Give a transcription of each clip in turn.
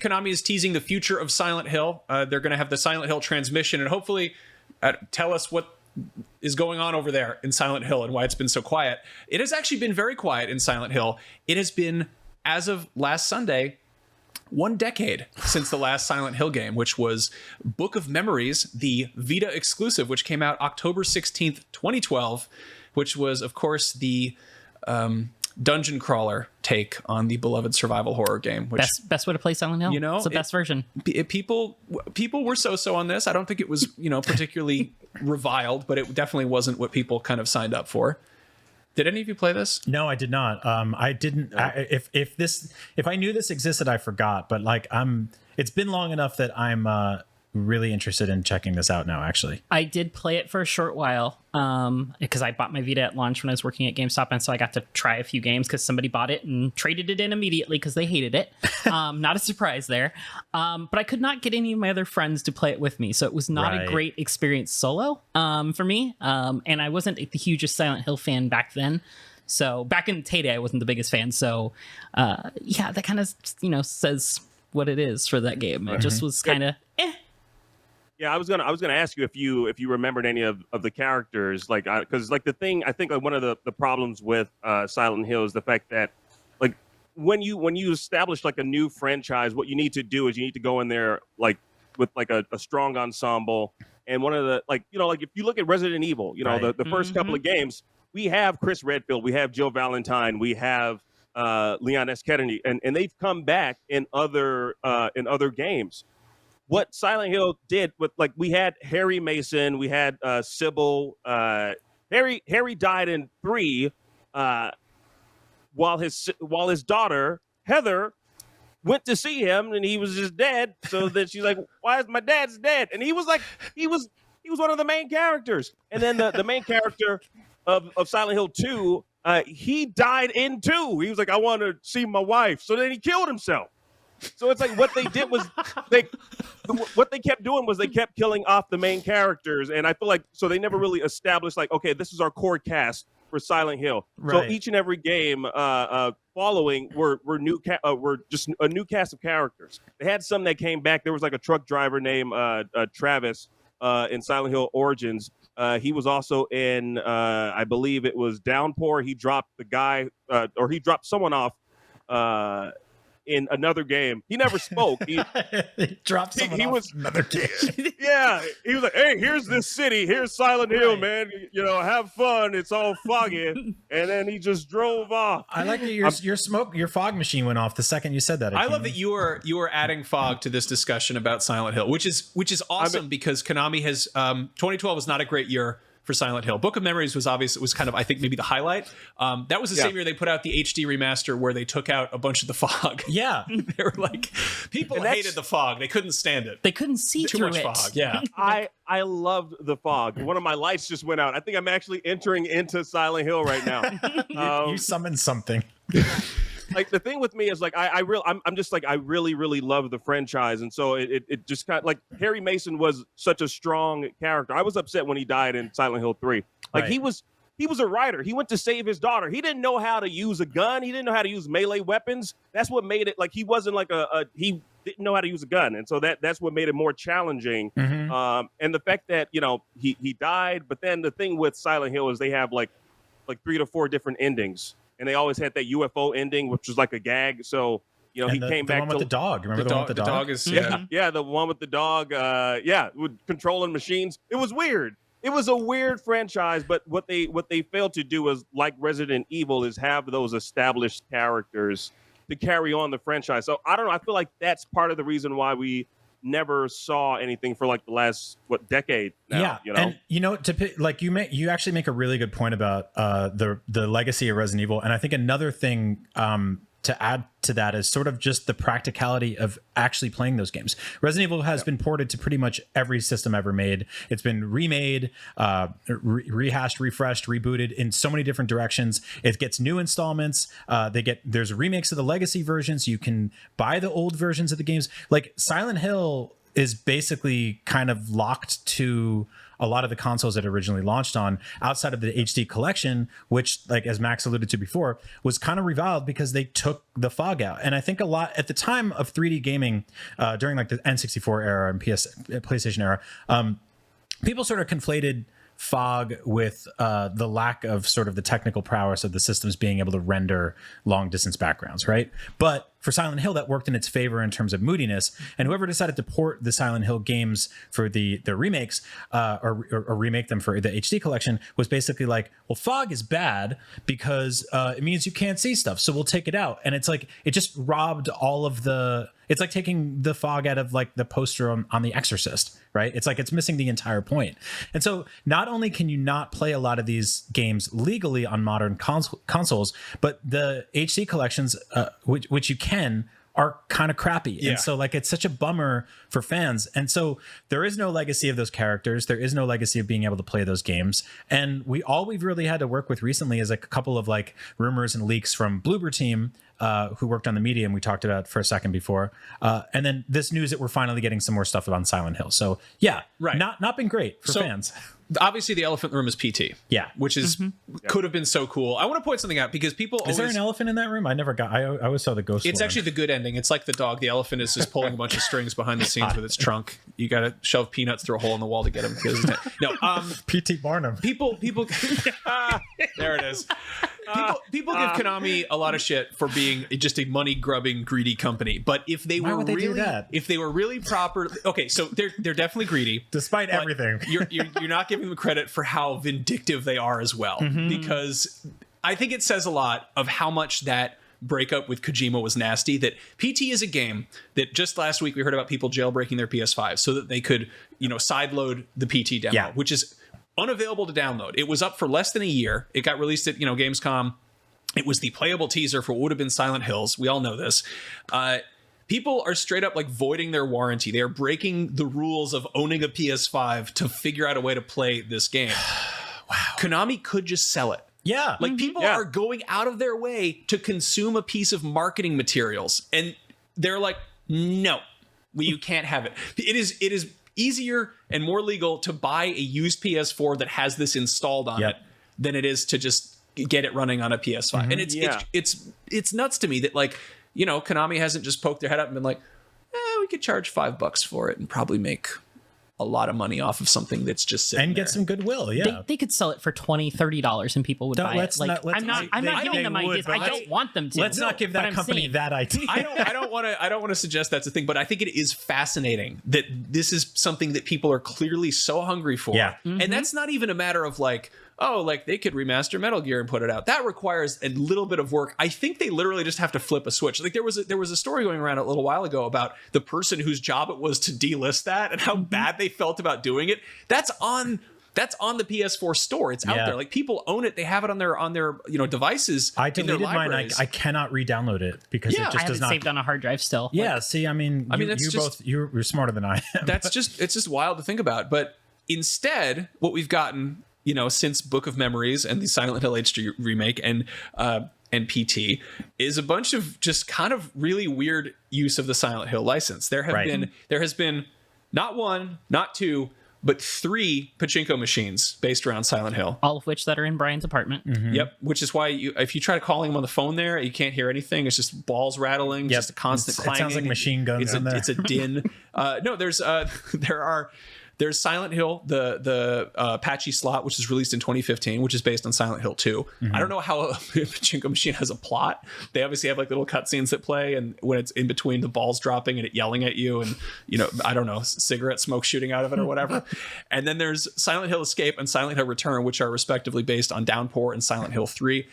Konami is teasing the future of Silent Hill. They're going to have the Silent Hill transmission and hopefully tell us what is going on over there in Silent Hill and why it's been so quiet. It has actually been very quiet in Silent Hill. It has been, as of last Sunday, 1 decade since the last Silent Hill game, which was Book of Memories, the Vita exclusive, which came out October 16th, 2012, which was, of course, the dungeon crawler take on the beloved survival horror game. Which, best way to play Silent Hill. You know, it's the best version. People were so on this. I don't think it was, particularly reviled, but it definitely wasn't what people kind of signed up for. Did any of you play this? No, I did not. I didn't. If I knew this existed, I forgot. But it's been long enough that I'm really interested in checking this out now. Actually, I did play it for a short while because I bought my Vita at launch when I was working at GameStop, and so I got to try a few games because somebody bought it and traded it in immediately because they hated it. Not a surprise there, but I could not get any of my other friends to play it with me, so it was not a great experience solo for me. And I wasn't the hugest Silent Hill fan back then. So back in the heyday, I wasn't the biggest fan. So that kind of says what it is for that game. It just was kind of Yeah, I was gonna ask you if you remembered any of the characters, because the thing I think one of the problems with Silent Hill is the fact that when you establish a new franchise, what you need to do is you need to go in there with a strong ensemble. And one of the if you look at Resident Evil, the first couple of games, we have Chris Redfield, we have Jill Valentine, we have Leon S. Kennedy, and they've come back in other games. What Silent Hill did with we had Harry Mason, we had Sybil. Harry died in 3, while his daughter Heather went to see him, and he was just dead. So that she's like, "Why is my dad's dead?" And he was one of the main characters. And then the main character of Silent Hill 2, he died in 2. He was like, "I want to see my wife," so then he killed himself. So it's what they did was what they kept doing was they kept killing off the main characters, and I feel so they never really established okay, this is our core cast for Silent Hill. Right. So each and every game following were just a new cast of characters. They had some that came back. There was a truck driver named Travis in Silent Hill Origins. He was also in I believe it was Downpour. He dropped the guy or he dropped someone off in another game. He never spoke. He dropped someone off another game. Yeah, he was like, "Hey, here's this city. Here's Silent Hill, man. Have fun. It's all foggy." And then he just drove off. I like that your fog machine went off the second you said that. I love that you are adding fog to this discussion about Silent Hill, which is awesome because Konami has 2012 was not a great year for Silent Hill. Book of Memories was kind of, I think, maybe the highlight. That was the same year they put out the HD remaster where they took out a bunch of the fog. Yeah. They were people hated the fog. They couldn't stand it. They couldn't see Too through much it. fog. Yeah. I loved the fog. One of my lights just went out. I think I'm actually entering into Silent Hill right now. You summoned something. The thing with me is I really love the franchise, and so it just kind of Harry Mason was such a strong character. I was upset when he died in Silent Hill 3. He was a writer. He went to save his daughter. He didn't know how to use a gun. He didn't know how to use melee weapons. That's what made it he wasn't he didn't know how to use a gun, and so that's what made it more challenging. Mm-hmm. And the fact that he died, but then the thing with Silent Hill is they have 3 to 4 different endings. And they always had that UFO ending, which was like a gag. So, he came back. The one with the dog. Remember the one with the dog? The dog is, yeah, the one with the dog. With controlling machines. It was weird. It was a weird franchise, but what they failed to do is, like Resident Evil, is have those established characters to carry on the franchise. So I don't know. I feel like that's part of the reason why we never saw anything for the last decade now. And you actually make a really good point about the legacy of Resident Evil, and I think another thing to add to that is sort of just the practicality of actually playing those games. Resident Evil has been ported to pretty much every system ever made. It's been remade, rehashed, refreshed, rebooted in so many different directions. It gets new installments. There's remakes of the legacy versions. You can buy the old versions of the games. Silent Hill is basically kind of locked to a lot of the consoles that it originally launched on, outside of the HD collection, which, like as Max alluded to before, was kind of reviled because they took the fog out. And I think a lot at the time of 3D gaming, during like the N64 era and PlayStation era, people sort of conflated fog with the lack of sort of the technical prowess of the systems being able to render long distance backgrounds, right? But for Silent Hill, that worked in its favor in terms of moodiness. And whoever decided to port the Silent Hill games for the remakes, or remake them for the HD collection, was basically like, well, fog is bad because it means you can't see stuff, so we'll take it out. And it's like, it just robbed all of the... It's like taking the fog out of like the poster on The Exorcist, right? It's like it's missing the entire point. And so not only can you not play a lot of these games legally on modern consoles, but the HD collections, which you can, are kind of crappy. Yeah. And so like it's such a bummer for fans. And so there is no legacy of those characters. There is no legacy of being able to play those games. And we've really had to work with recently is like a couple of like rumors and leaks from Bloober Team, who worked on the medium we talked about for a second before. And then this news that we're finally getting some more stuff on Silent Hill. So yeah, right. Not been great for fans. Obviously, the elephant in the room is PT. Yeah. Which is could have been so cool. I want to point something out because people Is there an elephant in that room? I always saw the ghost It's one. actually the good ending. It's like the dog. The elephant is just pulling a bunch of strings behind the scenes with its trunk. You got to shove peanuts through a hole in the wall to get him. P.T. Barnum. People there it is. People give Konami a lot of shit for being just a money grubbing, greedy company. But if they Why were would they do really, that? if they were really proper, okay, so they're definitely greedy. Despite but everything. you're not giving them credit for how vindictive they are as well, because I think it says a lot of how much that breakup with Kojima was nasty. That PT is a game that just last week we heard about people jailbreaking their PS5 so that they could, sideload the PT demo, which is unavailable to download. It was up for less than a year. It got released at Gamescom. It was the playable teaser for what would have been Silent Hills. We all know this. People are straight up like voiding their warranty. They are breaking the rules of owning a PS5 to figure out a way to play this game. Wow. Konami could just sell it. Yeah. Like people are going out of their way to consume a piece of marketing materials, and they're like, no, you can't have it. It is easier and more legal to buy a used PS4 that has this installed on it than it is to just get it running on a PS5. And it's nuts to me that Konami hasn't just poked their head up and been like, we could charge $5 for it and probably make a lot of money off of something that's just sitting and get there. some goodwill. Yeah. They could sell it for $20-$30 and people would buy it. I'm not giving them ideas. I don't want them to. Let's not give that company that idea. I don't want to suggest that's a thing, but I think it is fascinating that this is something that people are clearly so hungry for. Yeah. And that's not even a matter of they could remaster Metal Gear and put it out. That requires a little bit of work. I think they literally just have to flip a switch. Like there was a story going around a little while ago about the person whose job it was to delist that and how bad they felt about doing it. That's on the PS4 store. It's out there. Like people own it. They have it on their devices. I deleted mine. I cannot re-download it because it just I have does it not saved on a hard drive still. Yeah. See, you're smarter than I am. It's just wild to think about. But instead, what we've gotten, since Book of Memories and the Silent Hill HD remake and PT is a bunch of just kind of really weird use of the Silent Hill license. There has been not one, not two, but 3 Pachinko machines based around Silent Hill. All of which that are in Brian's apartment. Mm-hmm. Yep, which is why if you try calling him on the phone there, you can't hear anything. It's just balls rattling, just a constant clanging. It sounds like machine guns in there. It's a din. No, there's Silent Hill, the Apache slot, which was released in 2015, which is based on Silent Hill 2. Mm-hmm. I don't know how a Pachinko machine has a plot. They obviously have like little cutscenes that play, and when it's in between the balls dropping and it yelling at you, and I don't know, cigarette smoke shooting out of it or whatever. And then there's Silent Hill Escape and Silent Hill Return, which are respectively based on Downpour and Silent Hill 3.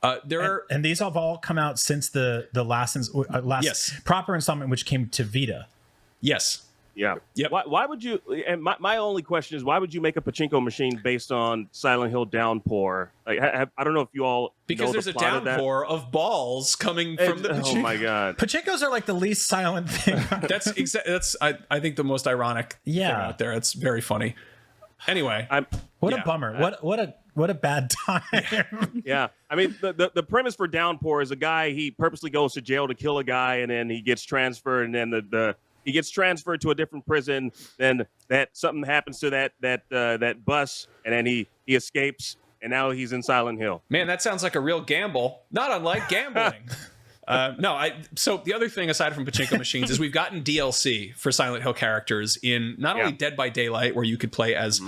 And these have all come out since the last proper installment, which came to Vita. Yes. Yeah. Yep. Why would you? And my only question is, why would you make a Pachinko machine based on Silent Hill Downpour? Like, I don't know if you all because there's a downpour of balls coming from the Pachinko. Oh my god! Pachinkos are like the least silent thing. That's I think the most ironic thing out there. It's very funny. Anyway, what a bummer. What a bad time. Yeah. I mean, the premise for Downpour is a guy, he purposely goes to jail to kill a guy, and then he gets transferred, and then he gets transferred to a different prison. Then that something happens to that bus, and then he escapes, and now he's in Silent Hill. Man, that sounds like a real gamble. Not unlike gambling. So the other thing aside from pachinko machines is we've gotten DLC for Silent Hill characters in not only Dead by Daylight, where you could play as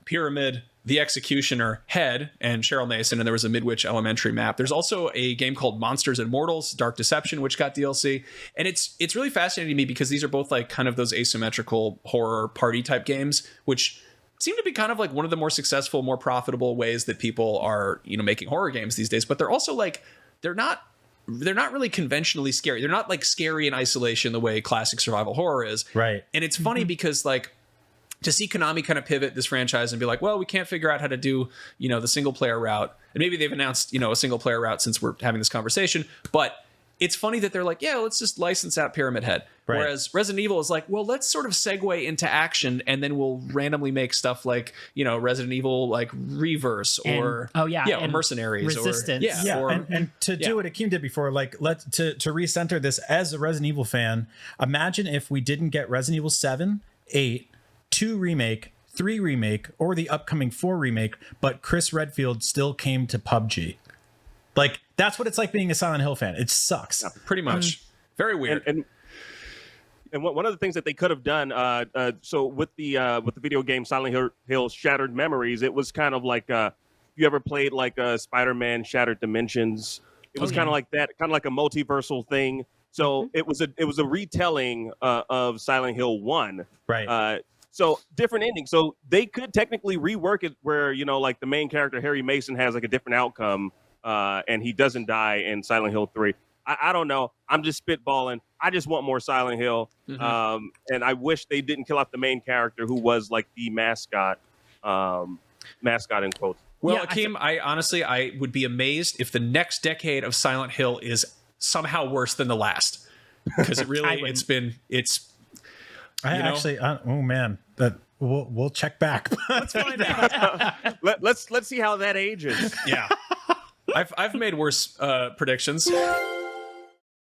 Pyramid, the Executioner, Head, and Cheryl Mason, and there was a Midwich Elementary map. There's also a game called Monsters and Mortals, Dark Deception, which got DLC. And it's really fascinating to me because these are both like kind of those asymmetrical horror party type games, which seem to be kind of like one of the more successful, more profitable ways that people are, making horror games these days. But they're also like, they're not really conventionally scary. They're not like scary in isolation the way classic survival horror is. Right. And it's funny because like to see Konami kind of pivot this franchise and be like, well, we can't figure out how to do, the single player route. And maybe they've announced, a single player route since we're having this conversation. But it's funny that they're like, yeah, let's just license out Pyramid Head. Right. Whereas Resident Evil is like, well, let's sort of segue into action and then we'll randomly make stuff like, Resident Evil like Reverse or or Mercenaries Resistance. And to do what Akeem did before, like to recenter this as a Resident Evil fan, imagine if we didn't get Resident Evil 7, 8, 2 remake, 3 remake, or the upcoming 4 remake, but Chris Redfield still came to PUBG. Like, that's what it's like being a Silent Hill fan. It sucks. Yeah, pretty much. Very weird. And one of the things that they could have done, so with the video game Silent Hill Shattered Memories, it was kind of like you ever played like Spider-Man Shattered Dimensions? It was kind of like that, kind of like a multiversal thing. So it was a retelling of Silent Hill 1. Right. So different ending. So they could technically rework it where, like the main character, Harry Mason, has like a different outcome and he doesn't die in Silent Hill 3. I don't know. I'm just spitballing. I just want more Silent Hill. And I wish they didn't kill off the main character who was like the mascot in quotes. Well, Akeem, I would be amazed if the next decade of Silent Hill is somehow worse than the last. Because it really, oh man, we'll check back. Let's find out. Let's see how that ages. Yeah. I've made worse predictions.